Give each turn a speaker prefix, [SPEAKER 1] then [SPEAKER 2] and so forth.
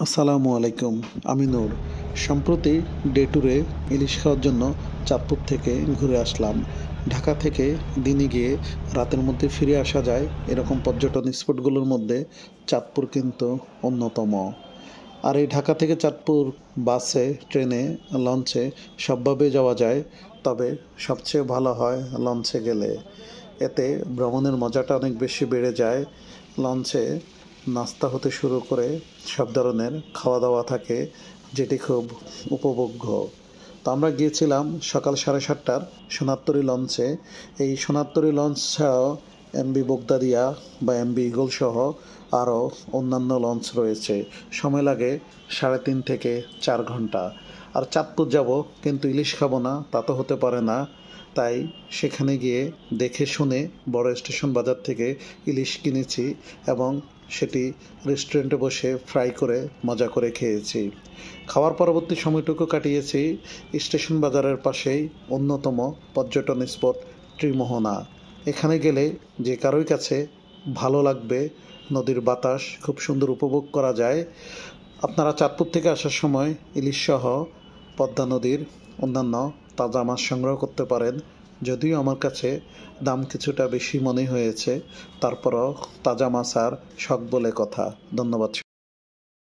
[SPEAKER 1] আসসালামু আলাইকুম। আমি নূর। সম্প্রতি ডে ট্যুরে ইলিশ খাওয়ার জন্য চাঁদপুর থেকে ঘুরে আসলাম। ঢাকা থেকে দিনে গিয়ে রাতের মধ্যে ফিরে আসা যায় এরকম পর্যটন স্পটগুলোর মধ্যে চাঁদপুর কিন্তু অন্যতম। আর এই ঢাকা থেকে চাঁদপুর বাসে, ট্রেনে, লঞ্চে সবভাবে যাওয়া যায়, তবে সবচেয়ে ভালো হয় লঞ্চে গেলে। এতে ভ্রমণের মজাটা অনেক বেশি বেড়ে যায়। লঞ্চে নাস্তা হতে শুরু করে সব ধরনের খাওয়া দাওয়া থাকে, যেটি খুব উপভোগ্য। তো আমরা গিয়েছিলাম সকাল 7:30টার সোনারতরী লঞ্চে। এই সোনারতরী লঞ্চ ছাড়াও এমবি বোগদাদিয়া বা এমবি ইগল সহ আরও অন্যান্য লঞ্চ রয়েছে। সময় লাগে 3.5 থেকে 4 ঘন্টা। আর চাঁদপুর যাব কিন্তু ইলিশ খাবো না, তা তো হতে পারে না। তাই সেখানে গিয়ে দেখে শুনে বড় স্টেশন বাজার থেকে ইলিশ কিনেছি এবং সেটি রেস্টুরেন্টে বসে ফ্রাই করে মজা করে খেয়েছি। খাওয়ার পরবর্তী সময়টুকু কাটিয়েছি স্টেশন বাজারের পাশেই অন্যতম পর্যটন স্পট ত্রিমোহনা। এখানে গেলে যে কারোই কাছে ভালো লাগবে। নদীর বাতাস খুব সুন্দর উপভোগ করা যায়। আপনারা চাঁদপুর থেকে আসার সময় ইলিশ সহ পদ্মা নদীর অন্যান্য তাজা মাছ সংগ্রহ করতে পারেন। যদিও আমার কাছে দাম কিছুটা বেশি মনে হয়েছে, তারপরও তাজা মাছ আর শখ বলে কথা। ধন্যবাদ।